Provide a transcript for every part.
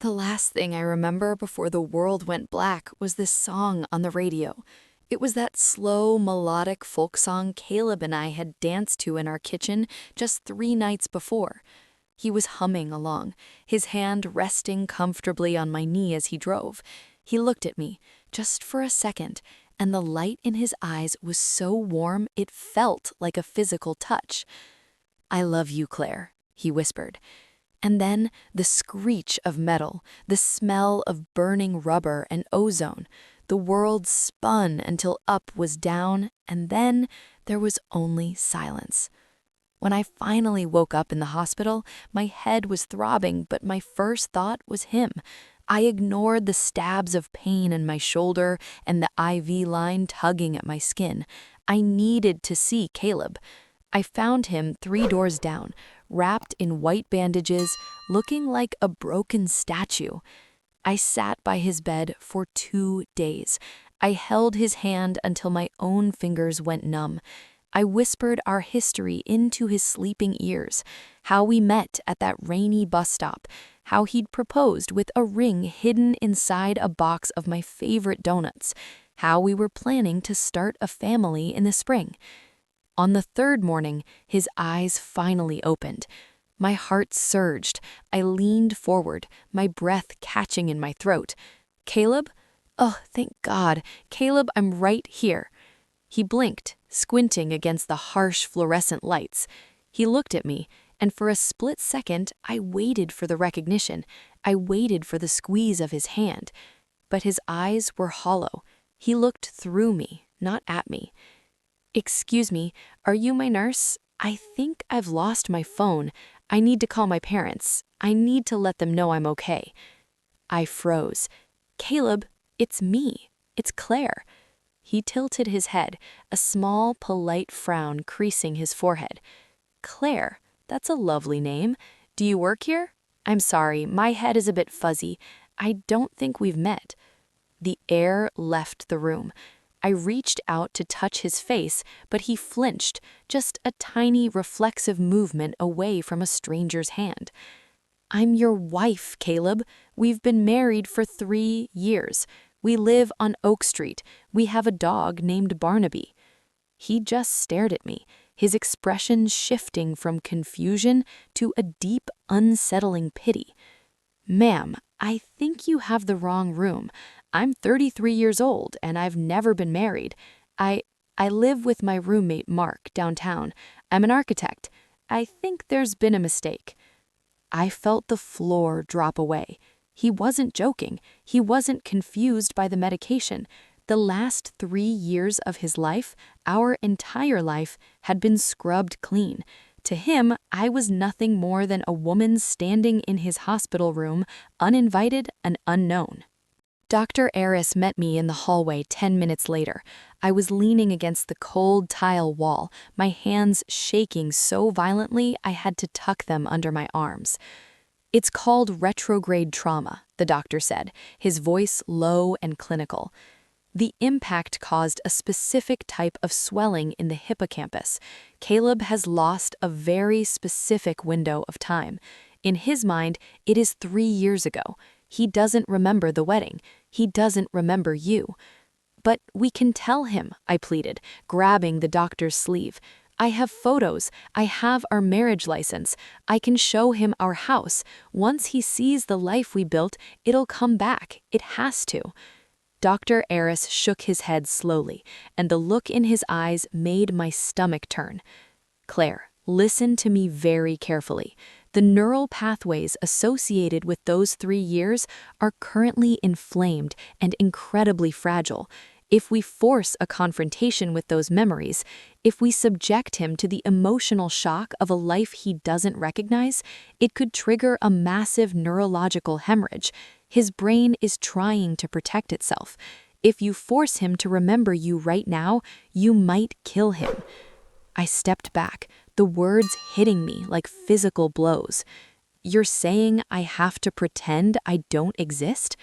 The last thing I remember before the world went black was this song on the radio. It was that slow, melodic folk song Caleb and I had danced to in our kitchen just 3 nights before. He was humming along, his hand resting comfortably on my knee as he drove. He looked at me, just for a second, and the light in his eyes was so warm it felt like a physical touch. "I love you, Claire," he whispered. And then the screech of metal, the smell of burning rubber and ozone. The world spun until up was down, and then there was only silence. When I finally woke up in the hospital, my head was throbbing, but my first thought was him. I ignored the stabs of pain in my shoulder and the IV line tugging at my skin. I needed to see Caleb. I found him 3 doors down, wrapped in white bandages, looking like a broken statue. I sat by his bed for 2 days. I held his hand until my own fingers went numb. I whispered our history into his sleeping ears, how we met at that rainy bus stop, how he'd proposed with a ring hidden inside a box of my favorite donuts, how we were planning to start a family in the spring. On the third morning, his eyes finally opened. My heart surged. I leaned forward, my breath catching in my throat. "Caleb? Oh, thank God. Caleb, I'm right here." He blinked, squinting against the harsh fluorescent lights. He looked at me, and for a split second, I waited for the recognition. I waited for the squeeze of his hand. But his eyes were hollow. He looked through me, not at me. "Excuse me, are you my nurse? I think I've lost my phone. I need to call my parents. I need to let them know I'm okay." I froze. "Caleb, it's me. It's Claire." He tilted his head, a small, polite frown creasing his forehead. "Claire, that's a lovely name. Do you work here? I'm sorry, my head is a bit fuzzy. I don't think we've met." The air left the room. I reached out to touch his face, but he flinched, just a tiny reflexive movement away from a stranger's hand. "I'm your wife, Caleb. We've been married for 3 years. We live on Oak Street. We have a dog named Barnaby." He just stared at me, his expression shifting from confusion to a deep, unsettling pity. "Ma'am, I think you have the wrong room. I'm 33 years old, and I've never been married. I live with my roommate, Mark, downtown. I'm an architect. I think there's been a mistake." I felt the floor drop away. He wasn't joking. He wasn't confused by the medication. The last 3 years of his life, our entire life, had been scrubbed clean. To him, I was nothing more than a woman standing in his hospital room, uninvited and unknown. Dr. Eris met me in the hallway 10 minutes later. I was leaning against the cold tile wall, my hands shaking so violently I had to tuck them under my arms. "It's called retrograde trauma," the doctor said, his voice low and clinical. "The impact caused a specific type of swelling in the hippocampus. Caleb has lost a very specific window of time. In his mind, it is 3 years ago. He doesn't remember the wedding. He doesn't remember you." "But we can tell him," I pleaded, grabbing the doctor's sleeve. "I have photos. I have our marriage license. I can show him our house. Once he sees the life we built, it'll come back. It has to." Dr. Eris shook his head slowly, and the look in his eyes made my stomach turn. "Claire, listen to me very carefully. The neural pathways associated with those 3 years are currently inflamed and incredibly fragile. If we force a confrontation with those memories, if we subject him to the emotional shock of a life he doesn't recognize, it could trigger a massive neurological hemorrhage. His brain is trying to protect itself. If you force him to remember you right now, you might kill him." I stepped back, the words hitting me like physical blows. "You're saying I have to pretend I don't exist?"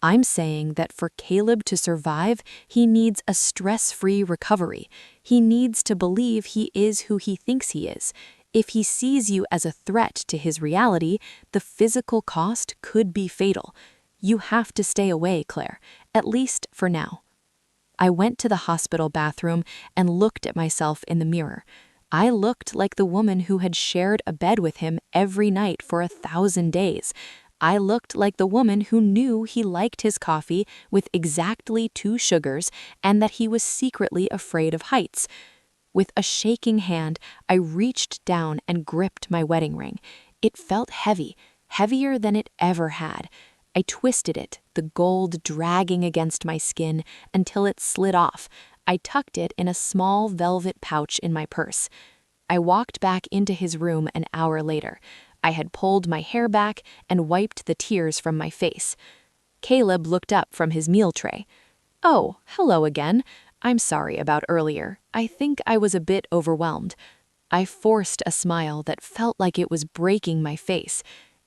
"I'm saying that for Caleb to survive, he needs a stress-free recovery. He needs to believe he is who he thinks he is. If he sees you as a threat to his reality, the physical cost could be fatal. You have to stay away, Claire, at least for now. I went to the hospital bathroom and looked at myself in the mirror. I looked like the woman who had shared a bed with him every night for 1,000 days. I looked like the woman who knew he liked his coffee with exactly 2 sugars and that he was secretly afraid of heights. With a shaking hand, I reached down and gripped my wedding ring. It felt heavy, heavier than it ever had. I twisted it, the gold dragging against my skin, until it slid off. I tucked it in a small velvet pouch in my purse. I walked back into his room an hour later. I had pulled my hair back and wiped the tears from my face. Caleb looked up from his meal tray. "Oh, hello again. I'm sorry about earlier. I think I was a bit overwhelmed." I forced a smile that felt like it was breaking my face.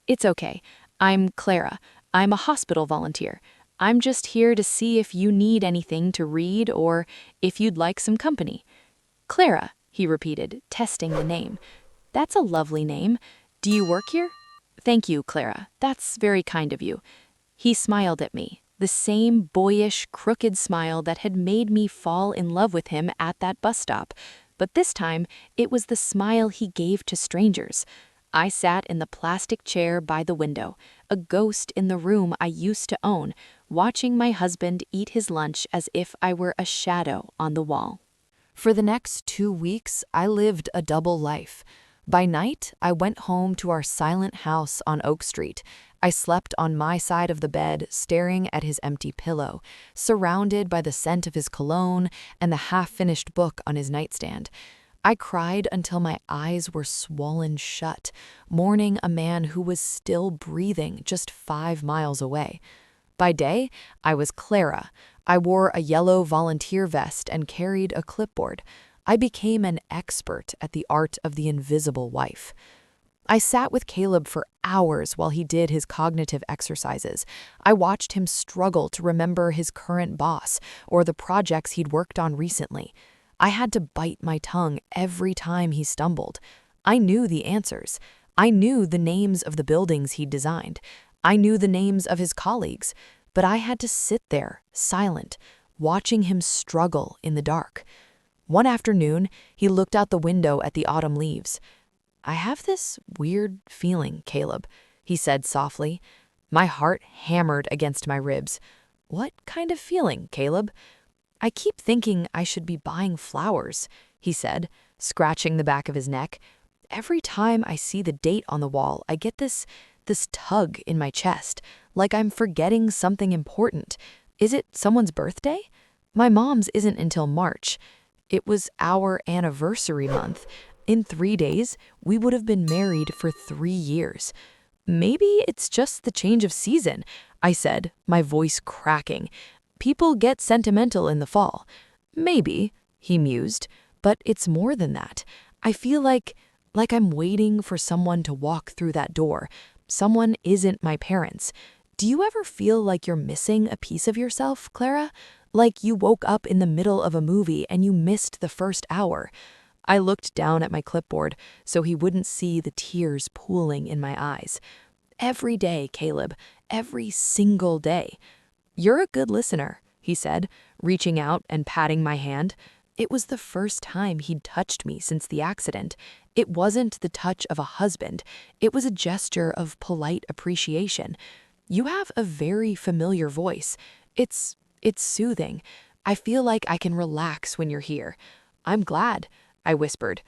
"It's okay. I'm Clara. I'm a hospital volunteer. I'm just here to see if you need anything to read or if you'd like some company." "Clara," he repeated, testing the name. "That's a lovely name. Do you work here?" "Thank you, Clara. That's very kind of you." He smiled at me, the same boyish, crooked smile that had made me fall in love with him at that bus stop. But this time, it was the smile he gave to strangers. I sat in the plastic chair by the window, a ghost in the room I used to own, watching my husband eat his lunch as if I were a shadow on the wall. For the next 2 weeks, I lived a double life. By night, I went home to our silent house on Oak Street. I slept on my side of the bed, staring at his empty pillow, surrounded by the scent of his cologne and the half-finished book on his nightstand. I cried until my eyes were swollen shut, mourning a man who was still breathing just 5 miles away. By day, I was Clara. I wore a yellow volunteer vest and carried a clipboard. I became an expert at the art of the invisible wife. I sat with Caleb for hours while he did his cognitive exercises. I watched him struggle to remember his current boss or the projects he'd worked on recently. I had to bite my tongue every time he stumbled. I knew the answers. I knew the names of the buildings he'd designed. I knew the names of his colleagues. But I had to sit there, silent, watching him struggle in the dark. One afternoon, he looked out the window at the autumn leaves. "I have this weird feeling, Caleb," he said softly. My heart hammered against my ribs. "What kind of feeling, Caleb?" "I keep thinking I should be buying flowers," he said, scratching the back of his neck. "Every time I see the date on the wall, I get this tug in my chest, like I'm forgetting something important. Is it someone's birthday? My mom's isn't until March. It was our anniversary month. In 3 days, we would have been married for 3 years. Maybe it's just the change of season," I said, my voice cracking. "People get sentimental in the fall." "Maybe," he mused, "but it's more than that. I feel like I'm waiting for someone to walk through that door. Someone isn't my parents. Do you ever feel like you're missing a piece of yourself, Clara? Like you woke up in the middle of a movie and you missed the first hour?" I looked down at my clipboard so he wouldn't see the tears pooling in my eyes. "Every day, Caleb. Every single day." "You're a good listener," he said, reaching out and patting my hand. It was the first time he'd touched me since the accident. It wasn't the touch of a husband. It was a gesture of polite appreciation. "You have a very familiar voice. It's soothing. I feel like I can relax when you're here." "I'm glad," I whispered.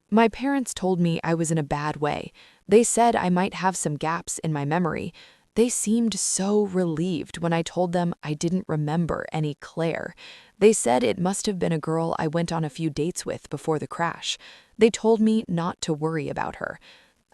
"My parents told me I was in a bad way. They said I might have some gaps in my memory. They seemed so relieved when I told them I didn't remember any Claire. They said it must have been a girl I went on a few dates with before the crash. They told me not to worry about her."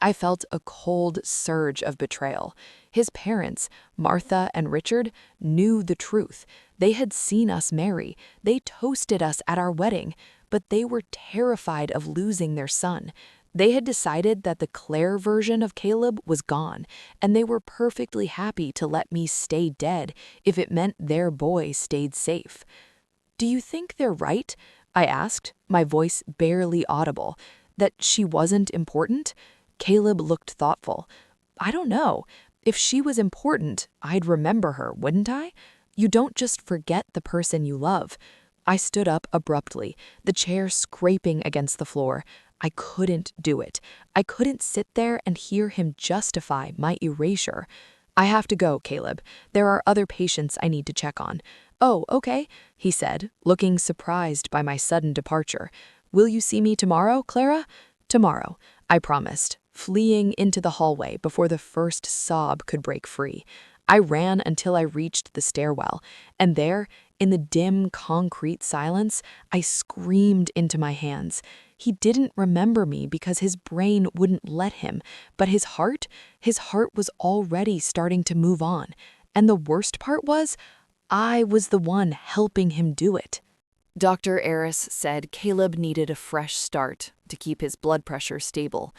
I felt a cold surge of betrayal. His parents, Martha and Richard, knew the truth. They had seen us marry. They toasted us at our wedding, but they were terrified of losing their son. They had decided that the Claire version of Caleb was gone, and they were perfectly happy to let me stay dead if it meant their boy stayed safe. "Do you think they're right?" I asked, my voice barely audible. That she wasn't important? Caleb looked thoughtful. I don't know. If she was important, I'd remember her, wouldn't I? You don't just forget the person you love. I stood up abruptly, the chair scraping against the floor. I couldn't do it. I couldn't sit there and hear him justify my erasure. I have to go, Caleb. There are other patients I need to check on. Oh, okay, he said, looking surprised by my sudden departure. Will you see me tomorrow, Clara? Tomorrow, I promised, fleeing into the hallway before the first sob could break free. I ran until I reached the stairwell, and there, in the dim, concrete silence, I screamed into my hands. He didn't remember me because his brain wouldn't let him, but his heart was already starting to move on. And the worst part was, I was the one helping him do it. Dr. Eris said Caleb needed a fresh start to keep his blood pressure stable.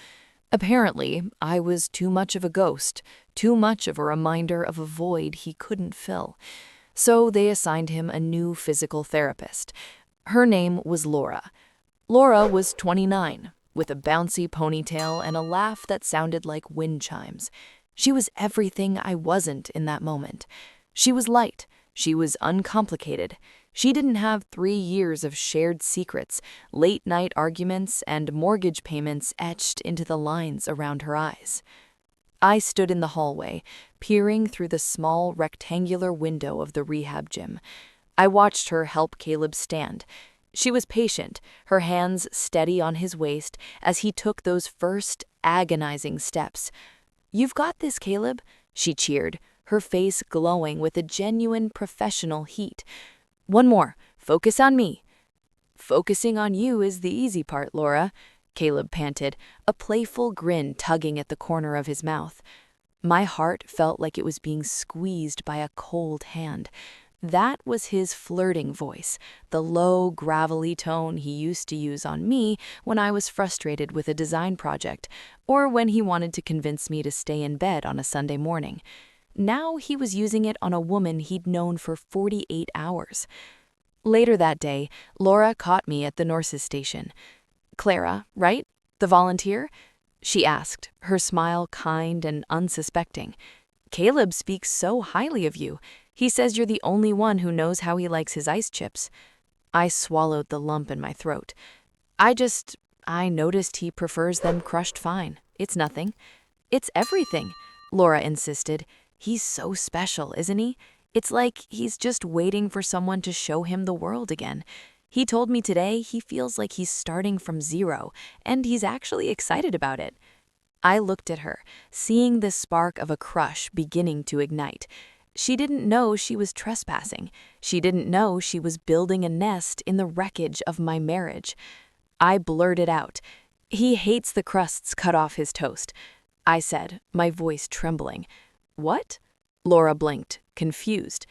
Apparently, I was too much of a ghost, too much of a reminder of a void he couldn't fill. So they assigned him a new physical therapist. Her name was Laura. Laura was 29, with a bouncy ponytail and a laugh that sounded like wind chimes. She was everything I wasn't in that moment. She was light. She was uncomplicated. She didn't have 3 years of shared secrets, late-night arguments, and mortgage payments etched into the lines around her eyes. I stood in the hallway, peering through the small rectangular window of the rehab gym. I watched her help Caleb stand. She was patient, her hands steady on his waist as he took those first agonizing steps. "You've got this, Caleb," she cheered, her face glowing with a genuine professional heat. "One more. Focus on me." "Focusing on you is the easy part, Laura," Caleb panted, a playful grin tugging at the corner of his mouth. My heart felt like it was being squeezed by a cold hand. That was his flirting voice, the low, gravelly tone he used to use on me when I was frustrated with a design project, or when he wanted to convince me to stay in bed on a Sunday morning. Now he was using it on a woman he'd known for 48 hours. Later that day, Laura caught me at the nurse's station. "Clara, right? The volunteer?" she asked, her smile kind and unsuspecting. "Caleb speaks so highly of you. He says you're the only one who knows how he likes his ice chips." I swallowed the lump in my throat. I noticed he prefers them crushed fine. It's nothing." "It's everything," Laura insisted. "He's so special, isn't he? It's like he's just waiting for someone to show him the world again. He told me today he feels like he's starting from zero, and he's actually excited about it." I looked at her, seeing the spark of a crush beginning to ignite. She didn't know she was trespassing. She didn't know she was building a nest in the wreckage of my marriage. I blurted out, "He hates the crusts cut off his toast," I said, my voice trembling. "What?" Laura blinked, confused.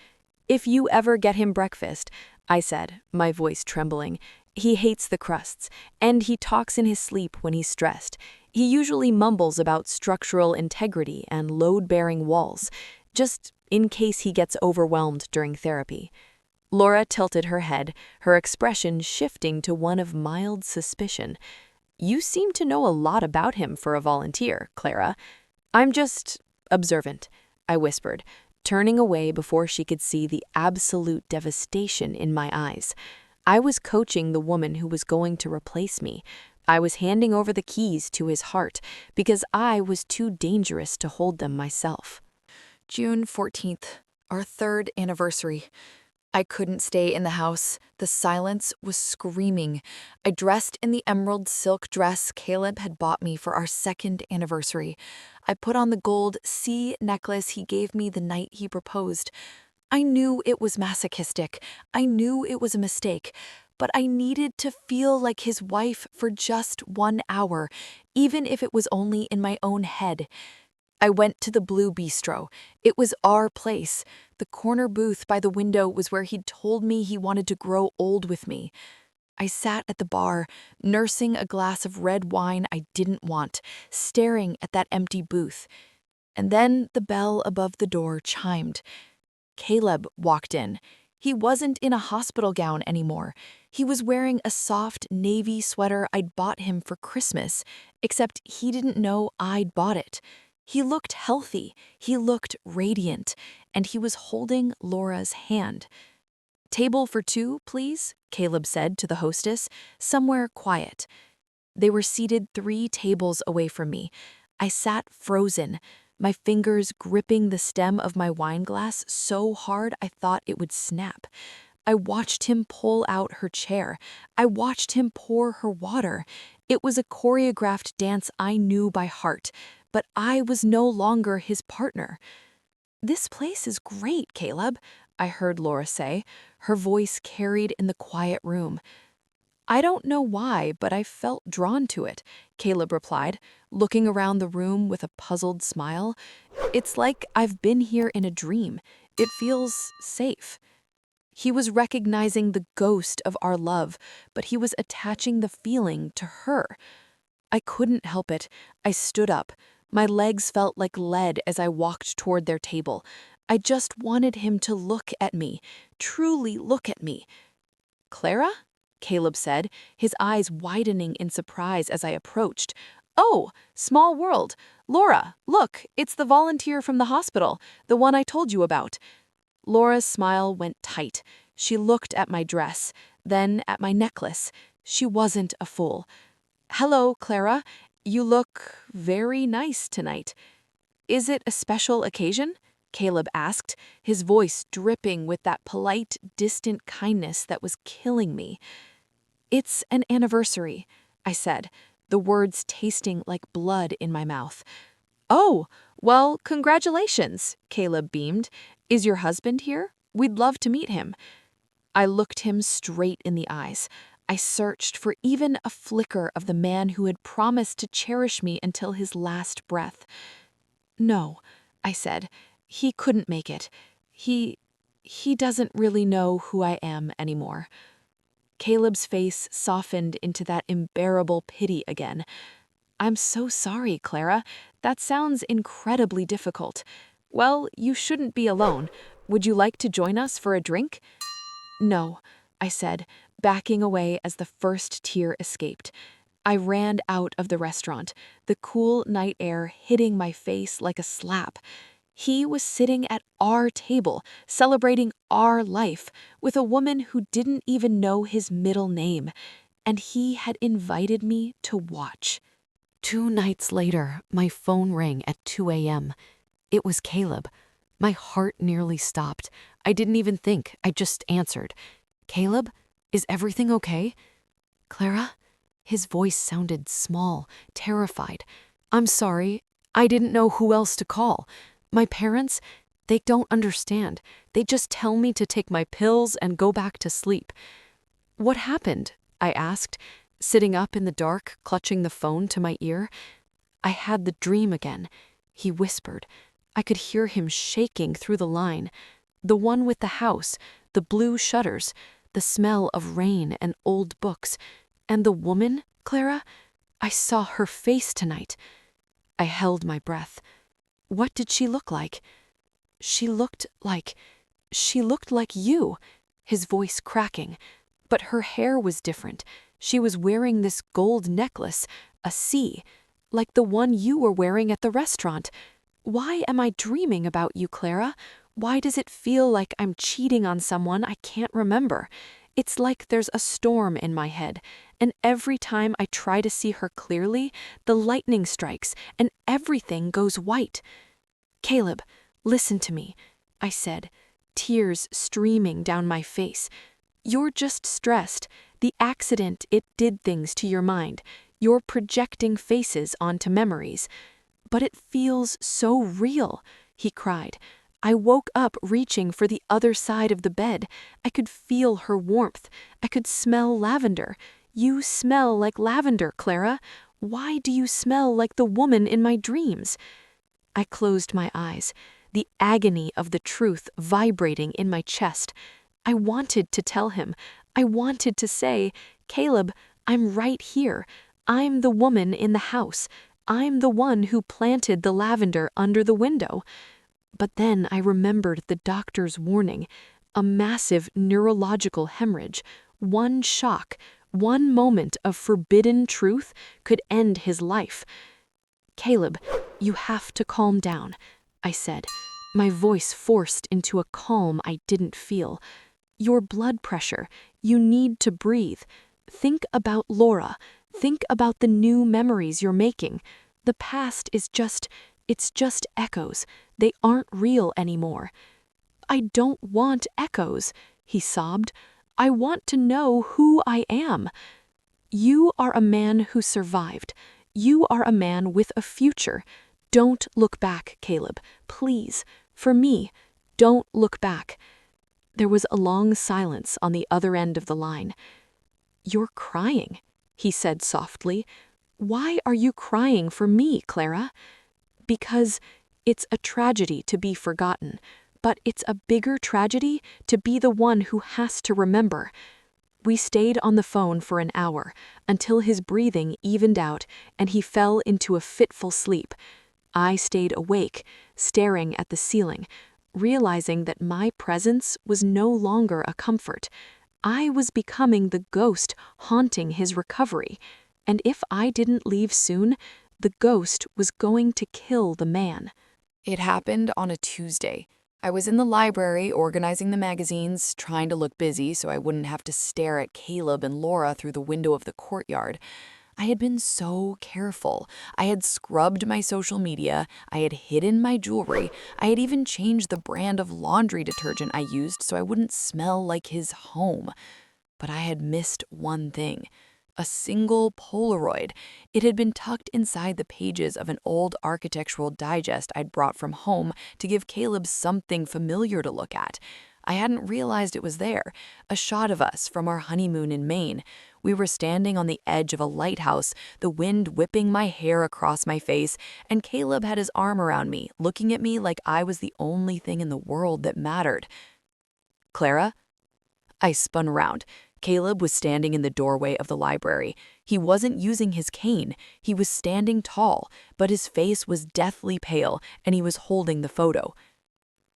"If you ever get him breakfast," I said, my voice trembling, "he hates the crusts, and he talks in his sleep when he's stressed. He usually mumbles about structural integrity and load-bearing walls, just in case he gets overwhelmed during therapy." Laura tilted her head, her expression shifting to one of mild suspicion. "You seem to know a lot about him for a volunteer, Clara." "I'm just observant," I whispered, turning away before she could see the absolute devastation in my eyes. I was coaching the woman who was going to replace me. I was handing over the keys to his heart because I was too dangerous to hold them myself. June 14th, our 3rd anniversary. I couldn't stay in the house. The silence was screaming. I dressed in the emerald silk dress Caleb had bought me for our 2nd anniversary. I put on the gold C necklace he gave me the night he proposed. I knew it was masochistic. I knew it was a mistake. But I needed to feel like his wife for just 1 hour, even if it was only in my own head. I went to the Blue Bistro. It was our place. The corner booth by the window was where he'd told me he wanted to grow old with me. I sat at the bar, nursing a glass of red wine I didn't want, staring at that empty booth. And then the bell above the door chimed. Caleb walked in. He wasn't in a hospital gown anymore. He was wearing a soft navy sweater I'd bought him for Christmas, except he didn't know I'd bought it. He looked healthy, he looked radiant, and he was holding Laura's hand. "Table for two, please," Caleb said to the hostess, somewhere quiet. They were seated 3 tables away from me. I sat frozen, my fingers gripping the stem of my wine glass so hard I thought it would snap. I watched him pull out her chair. I watched him pour her water. It was a choreographed dance I knew by heart, but I was no longer his partner. "This place is great, Caleb," I heard Laura say, her voice carried in the quiet room. "I don't know why, but I felt drawn to it," Caleb replied, looking around the room with a puzzled smile. "It's like I've been here in a dream. It feels safe." He was recognizing the ghost of our love, but he was attaching the feeling to her. I couldn't help it. I stood up. My legs felt like lead as I walked toward their table. I just wanted him to look at me, truly look at me. "Clara?" Caleb said, his eyes widening in surprise as I approached. "Oh, small world. Laura, look, it's the volunteer from the hospital, the one I told you about." Laura's smile went tight. She looked at my dress, then at my necklace. She wasn't a fool. "Hello, Clara. You look very nice tonight." "Is it a special occasion?" Caleb asked, his voice dripping with that polite, distant kindness that was killing me. "It's an anniversary," I said, the words tasting like blood in my mouth. "Oh, well, congratulations," Caleb beamed. "Is your husband here? We'd love to meet him." I looked him straight in the eyes. I searched for even a flicker of the man who had promised to cherish me until his last breath. "No," I said. "He couldn't make it. He doesn't really know who I am anymore." Caleb's face softened into that unbearable pity again. "I'm so sorry, Clara. That sounds incredibly difficult. Well, you shouldn't be alone. Would you like to join us for a drink?" "No," I said, backing away as the first tear escaped. I ran out of the restaurant, the cool night air hitting my face like a slap. He was sitting at our table, celebrating our life, with a woman who didn't even know his middle name, and he had invited me to watch. 2 nights later, my phone rang at 2 a.m. It was Caleb. My heart nearly stopped. I didn't even think, I just answered. "Caleb, is everything okay?" "Clara?" His voice sounded small, terrified. "I'm sorry. I didn't know who else to call. My parents, they don't understand. They just tell me to take my pills and go back to sleep." "What happened?" I asked, sitting up in the dark, clutching the phone to my ear. "I had the dream again," he whispered. I could hear him shaking through the line. "The one with the house, the blue shutters, the smell of rain and old books. And the woman, Clara? I saw her face tonight." I held my breath. "What did she look like?" She looked like you," his voice cracking. "But her hair was different. She was wearing this gold necklace, a C, like the one you were wearing at the restaurant. Why am I dreaming about you, Clara? Why does it feel like I'm cheating on someone I can't remember? It's like there's a storm in my head, and every time I try to see her clearly, the lightning strikes and everything goes white." "Caleb, listen to me," I said, tears streaming down my face. "You're just stressed. The accident, it did things to your mind. You're projecting faces onto memories." "But it feels so real," he cried. I woke up reaching for the other side of the bed. I could feel her warmth. I could smell lavender. "You smell like lavender, Clara. Why do you smell like the woman in my dreams?" I closed my eyes, the agony of the truth vibrating in my chest. I wanted to tell him. I wanted to say, "Caleb, I'm right here. I'm the woman in the house. I'm the one who planted the lavender under the window." But then I remembered the doctor's warning. A massive neurological hemorrhage. One shock, one moment of forbidden truth could end his life. "Caleb, you have to calm down," I said, my voice forced into a calm I didn't feel. "Your blood pressure, you need to breathe. Think about Laura. Think about the new memories you're making. The past is it's just echoes. They aren't real anymore." "I don't want echoes," he sobbed. "I want to know who I am." "You are a man who survived. You are a man with a future. Don't look back, Caleb. Please. For me, don't look back." There was a long silence on the other end of the line. "You're crying," he said softly. "Why are you crying for me, Clara?" "Because it's a tragedy to be forgotten, but it's a bigger tragedy to be the one who has to remember." We stayed on the phone for an hour, until his breathing evened out and he fell into a fitful sleep. I stayed awake, staring at the ceiling, realizing that my presence was no longer a comfort. I was becoming the ghost haunting his recovery, and if I didn't leave soon, the ghost was going to kill the man. It happened on a Tuesday. I was in the library organizing the magazines, trying to look busy so I wouldn't have to stare at Caleb and Laura through the window of the courtyard. I had been so careful. I had scrubbed my social media, I had hidden my jewelry, I had even changed the brand of laundry detergent I used so I wouldn't smell like his home. But I had missed one thing. A single Polaroid. It had been tucked inside the pages of an old architectural digest I'd brought from home to give Caleb something familiar to look at. I hadn't realized it was there, a shot of us from our honeymoon in Maine. We were standing on the edge of a lighthouse, the wind whipping my hair across my face, and Caleb had his arm around me, looking at me like I was the only thing in the world that mattered. "Clara?" I spun around. Caleb was standing in the doorway of the library. He wasn't using his cane. He was standing tall, but his face was deathly pale, and he was holding the photo.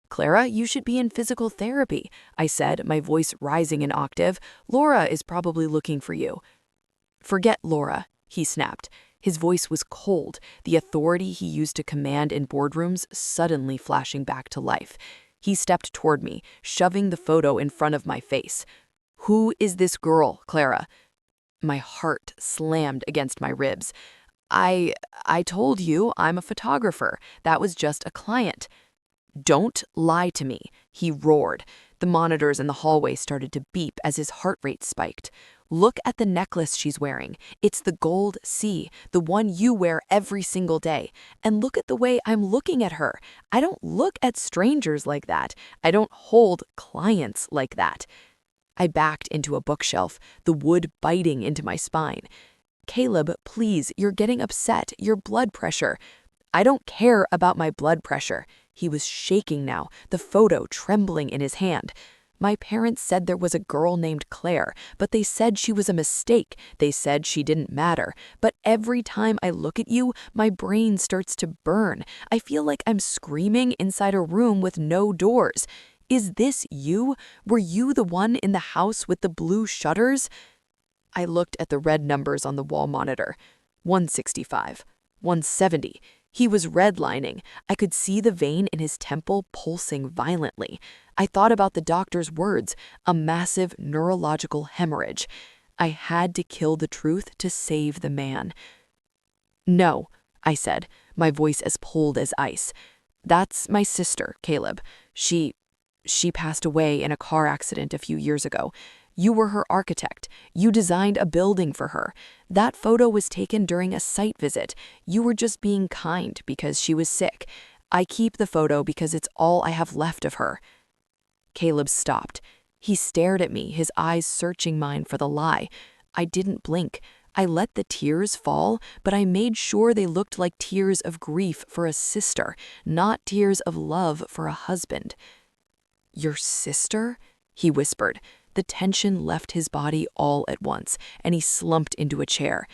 "Clara, you should be in physical therapy," I said, my voice rising an octave. "Laura is probably looking for you." "Forget Laura," he snapped. His voice was cold, the authority he used to command in boardrooms suddenly flashing back to life. He stepped toward me, shoving the photo in front of my face. "Who is this girl, Clara?" My heart slammed against my ribs. I told you I'm a photographer. That was just a client." "Don't lie to me," he roared. The monitors in the hallway started to beep as his heart rate spiked. "Look at the necklace she's wearing. It's the gold C, the one you wear every single day. And look at the way I'm looking at her. I don't look at strangers like that. I don't hold clients like that." I backed into a bookshelf, the wood biting into my spine. "Caleb, please, you're getting upset. Your blood pressure." "I don't care about my blood pressure." He was shaking now, the photo trembling in his hand. "My parents said there was a girl named Claire, but they said she was a mistake. They said she didn't matter. But every time I look at you, my brain starts to burn. I feel like I'm screaming inside a room with no doors. Is this you? Were you the one in the house with the blue shutters?" I looked at the red numbers on the wall monitor. 165, 170. He was redlining. I could see the vein in his temple pulsing violently. I thought about the doctor's words, a massive neurological hemorrhage. I had to kill the truth to save the man. "No," I said, my voice as cold as ice. "That's my sister, Caleb. She passed away in a car accident a few years ago. You were her architect. You designed a building for her. That photo was taken during a site visit. You were just being kind because she was sick. I keep the photo because it's all I have left of her." Caleb stopped. He stared at me, his eyes searching mine for the lie. I didn't blink. I let the tears fall, but I made sure they looked like tears of grief for a sister, not tears of love for a husband. "Your sister?" he whispered. The tension left his body all at once, and he slumped into a chair.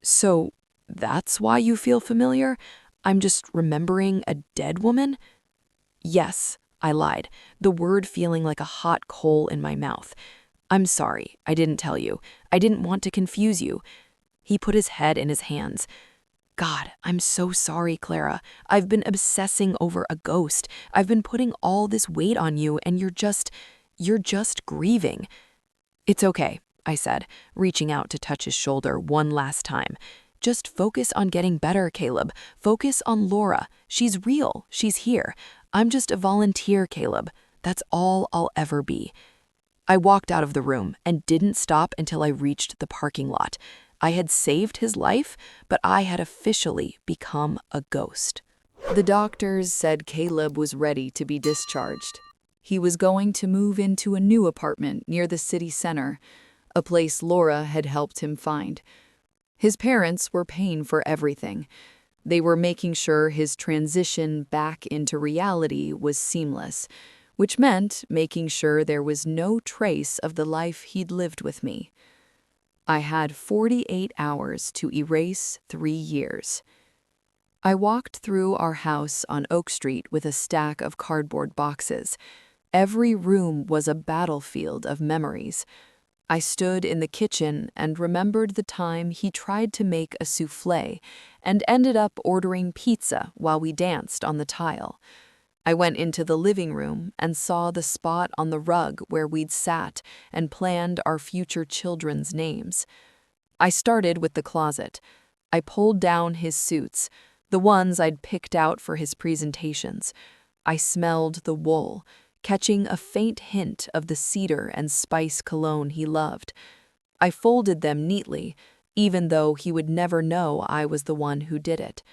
"So that's why you feel familiar? I'm just remembering a dead woman?" "Yes," I lied, the word feeling like a hot coal in my mouth. I'm sorry, I didn't tell you. I didn't want to confuse you. He put his head in his hands. God, I'm so sorry, Clara. I've been obsessing over a ghost. I've been putting all this weight on you, and you're just grieving. It's okay, I said, reaching out to touch his shoulder one last time. Just focus on getting better, Caleb. Focus on Laura. She's real. She's here. I'm just a volunteer, Caleb. That's all I'll ever be. I walked out of the room and didn't stop until I reached the parking lot. I had saved his life, but I had officially become a ghost. The doctors said Caleb was ready to be discharged. He was going to move into a new apartment near the city center, a place Laura had helped him find. His parents were paying for everything. They were making sure his transition back into reality was seamless, which meant making sure there was no trace of the life he'd lived with me. I had 48 hours to erase 3 years. I walked through our house on Oak Street with a stack of cardboard boxes. Every room was a battlefield of memories. I stood in the kitchen and remembered the time he tried to make a soufflé and ended up ordering pizza while we danced on the tile. I went into the living room and saw the spot on the rug where we'd sat and planned our future children's names. I started with the closet. I pulled down his suits, the ones I'd picked out for his presentations. I smelled the wool, catching a faint hint of the cedar and spice cologne he loved. I folded them neatly, even though he would never know I was the one who did it.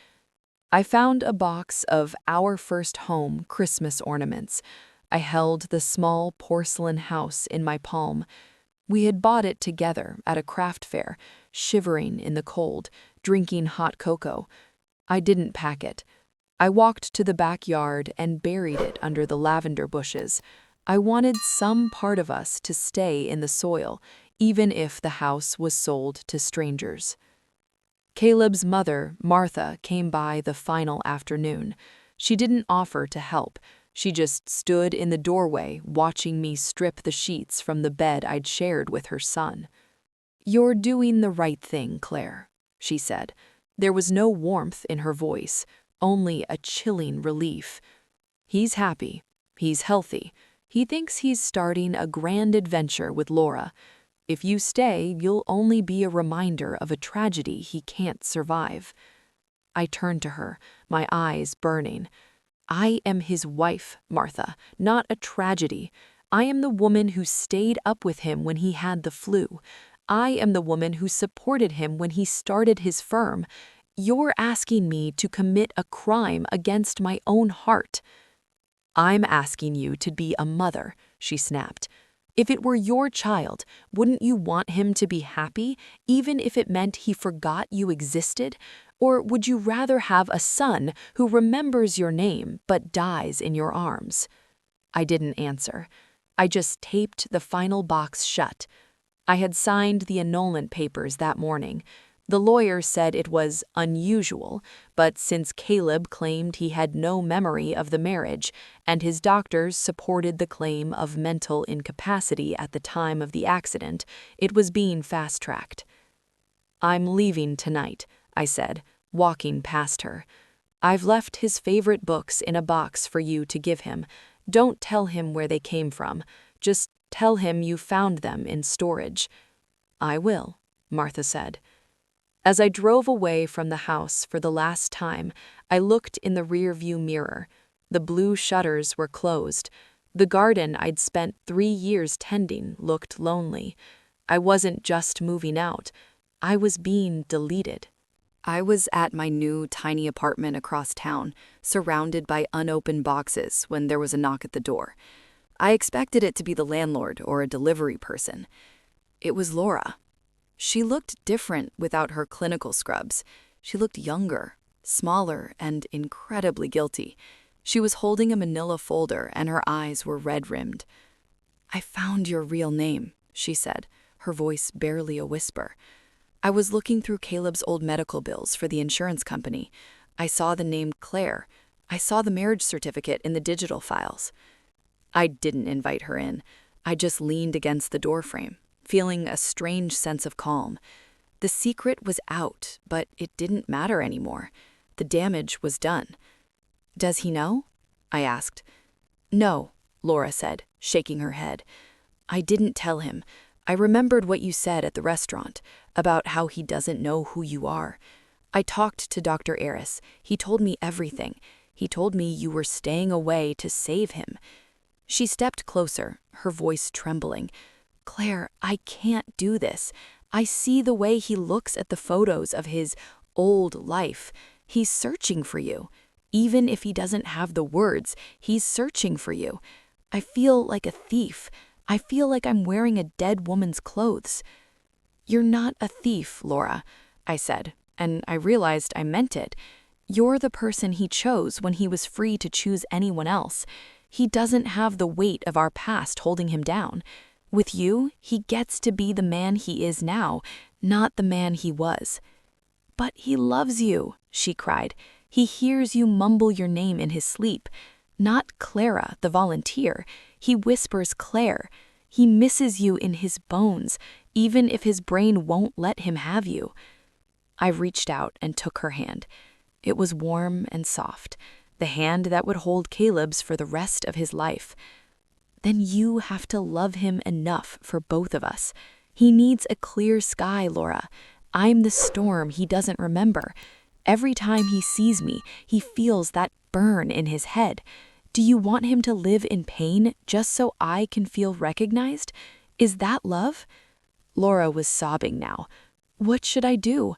I found a box of Our First Home Christmas ornaments. I held the small porcelain house in my palm. We had bought it together at a craft fair, shivering in the cold, drinking hot cocoa. I didn't pack it. I walked to the backyard and buried it under the lavender bushes. I wanted some part of us to stay in the soil, even if the house was sold to strangers. Caleb's mother, Martha, came by the final afternoon. She didn't offer to help. She just stood in the doorway, watching me strip the sheets from the bed I'd shared with her son. "You're doing the right thing, Claire," she said. There was no warmth in her voice, only a chilling relief. "He's happy. He's healthy. He thinks he's starting a grand adventure with Laura. If you stay, you'll only be a reminder of a tragedy he can't survive." I turned to her, my eyes burning. "I am his wife, Martha, not a tragedy. I am the woman who stayed up with him when he had the flu. I am the woman who supported him when he started his firm. You're asking me to commit a crime against my own heart." "I'm asking you to be a mother," she snapped. "If it were your child, wouldn't you want him to be happy, even if it meant he forgot you existed? Or would you rather have a son who remembers your name but dies in your arms?" I didn't answer. I just taped the final box shut. I had signed the annulment papers that morning. The lawyer said it was unusual, but since Caleb claimed he had no memory of the marriage, and his doctors supported the claim of mental incapacity at the time of the accident, it was being fast-tracked. "I'm leaving tonight," I said, walking past her. "I've left his favorite books in a box for you to give him. Don't tell him where they came from. Just tell him you found them in storage." "I will," Martha said. As I drove away from the house for the last time, I looked in the rearview mirror. The blue shutters were closed. The garden I'd spent 3 years tending looked lonely. I wasn't just moving out. I was being deleted. I was at my new tiny apartment across town, surrounded by unopened boxes when there was a knock at the door. I expected it to be the landlord or a delivery person. It was Laura. She looked different without her clinical scrubs. She looked younger, smaller, and incredibly guilty. She was holding a manila folder and her eyes were red-rimmed. "I found your real name," she said, her voice barely a whisper. "I was looking through Caleb's old medical bills for the insurance company. I saw the name Claire. I saw the marriage certificate in the digital files. I didn't invite her in. I just leaned against the doorframe, feeling a strange sense of calm. The secret was out, but it didn't matter anymore. The damage was done. Does he know? I asked. No, Laura said, shaking her head. I didn't tell him. I remembered what you said at the restaurant, about how he doesn't know who you are. I talked to Dr. Eris. He told me everything. He told me you were staying away to save him. She stepped closer, her voice trembling. Claire, I can't do this. I see the way he looks at the photos of his old life. He's searching for you. Even if he doesn't have the words, he's searching for you. I feel like a thief. I feel like I'm wearing a dead woman's clothes. You're not a thief, Laura, I said, and I realized I meant it. You're the person he chose when he was free to choose anyone else. He doesn't have the weight of our past holding him down. With you, he gets to be the man he is now, not the man he was. But he loves you, she cried. He hears you mumble your name in his sleep. Not Clara, the volunteer. He whispers Claire. He misses you in his bones, even if his brain won't let him have you. I reached out and took her hand. It was warm and soft, the hand that would hold Caleb's for the rest of his life. Then you have to love him enough for both of us. He needs a clear sky, Laura. I'm the storm he doesn't remember. Every time he sees me, he feels that burn in his head. Do you want him to live in pain just so I can feel recognized? Is that love? Laura was sobbing now. What should I do?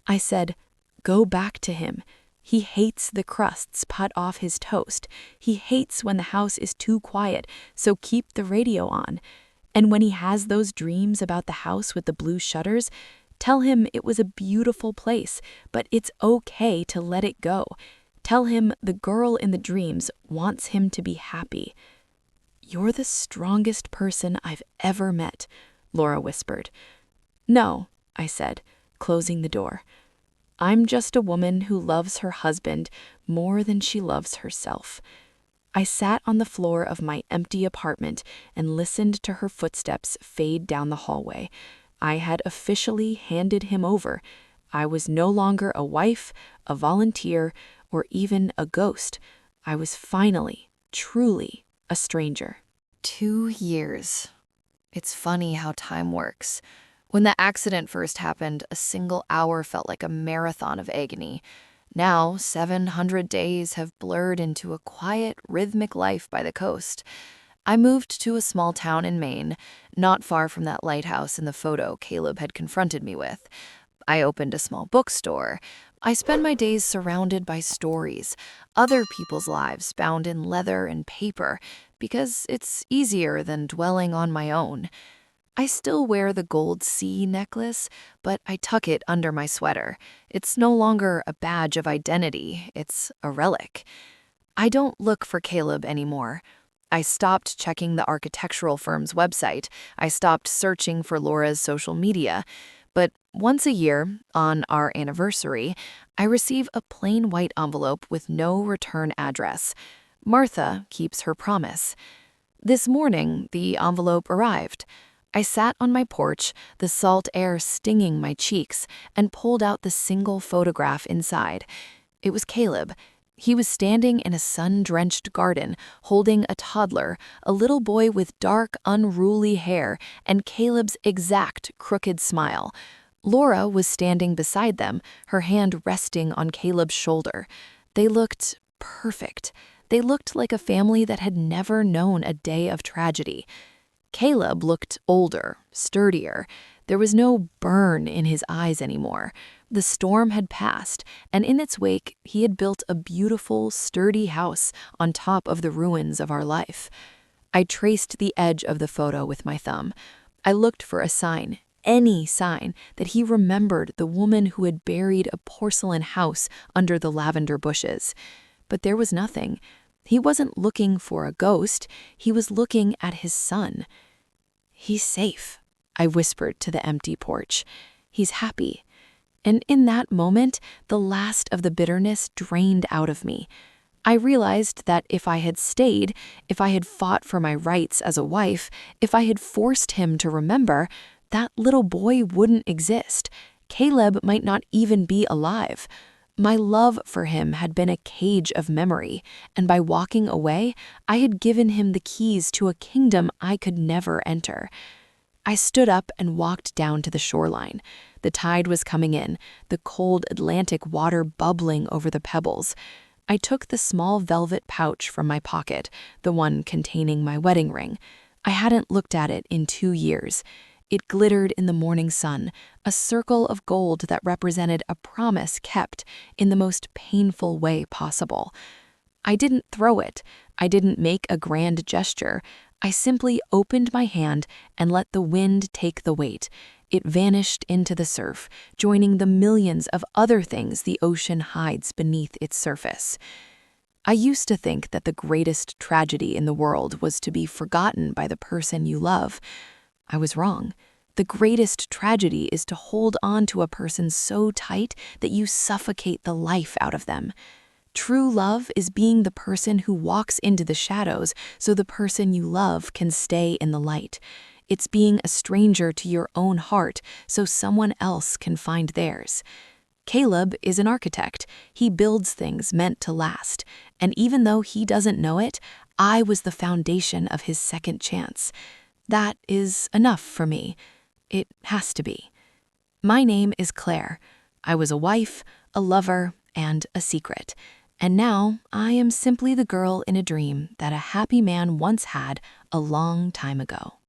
I said, go back to him. He hates the crusts put off his toast. He hates when the house is too quiet, so keep the radio on. And when he has those dreams about the house with the blue shutters, tell him it was a beautiful place, but it's okay to let it go. Tell him the girl in the dreams wants him to be happy. You're the strongest person I've ever met, Laura whispered. No, I said, closing the door. I'm just a woman who loves her husband more than she loves herself. I sat on the floor of my empty apartment and listened to her footsteps fade down the hallway. I had officially handed him over. I was no longer a wife, a volunteer, or even a ghost. I was finally, truly, a stranger. 2 years. It's funny how time works. When the accident first happened, a single hour felt like a marathon of agony. Now, 700 days have blurred into a quiet, rhythmic life by the coast. I moved to a small town in Maine, not far from that lighthouse in the photo Caleb had confronted me with. I opened a small bookstore. I spend my days surrounded by stories, other people's lives bound in leather and paper, because it's easier than dwelling on my own. I still wear the gold C necklace, but I tuck it under my sweater. It's no longer a badge of identity, it's a relic. I don't look for Caleb anymore. I stopped checking the architectural firm's website. I stopped searching for Laura's social media. But once a year, on our anniversary, I receive a plain white envelope with no return address. Martha keeps her promise. This morning, the envelope arrived. I sat on my porch, the salt air stinging my cheeks, and pulled out the single photograph inside. It was Caleb. He was standing in a sun-drenched garden, holding a toddler, a little boy with dark, unruly hair, and Caleb's exact crooked smile. Laura was standing beside them, her hand resting on Caleb's shoulder. They looked perfect. They looked like a family that had never known a day of tragedy. Caleb looked older, sturdier. There was no burn in his eyes anymore. The storm had passed, and in its wake, he had built a beautiful, sturdy house on top of the ruins of our life. I traced the edge of the photo with my thumb. I looked for a sign, any sign, that he remembered the woman who had buried a porcelain house under the lavender bushes. But there was nothing. He wasn't looking for a ghost. He was looking at his son. He's safe, I whispered to the empty porch. He's happy. And in that moment, the last of the bitterness drained out of me. I realized that if I had stayed, if I had fought for my rights as a wife, if I had forced him to remember, that little boy wouldn't exist. Caleb might not even be alive. My love for him had been a cage of memory, and by walking away, I had given him the keys to a kingdom I could never enter. I stood up and walked down to the shoreline. The tide was coming in, the cold Atlantic water bubbling over the pebbles. I took the small velvet pouch from my pocket, the one containing my wedding ring. I hadn't looked at it in 2 years. It glittered in the morning sun, a circle of gold that represented a promise kept in the most painful way possible. I didn't throw it. I didn't make a grand gesture. I simply opened my hand and let the wind take the weight. It vanished into the surf, joining the millions of other things the ocean hides beneath its surface. I used to think that the greatest tragedy in the world was to be forgotten by the person you love. I was wrong. The greatest tragedy is to hold on to a person so tight that you suffocate the life out of them. True love is being the person who walks into the shadows so the person you love can stay in the light. It's being a stranger to your own heart so someone else can find theirs. Caleb is an architect. He builds things meant to last. And even though he doesn't know it, I was the foundation of his second chance. That is enough for me. It has to be. My name is Claire. I was a wife, a lover, and a secret. And now I am simply the girl in a dream that a happy man once had a long time ago.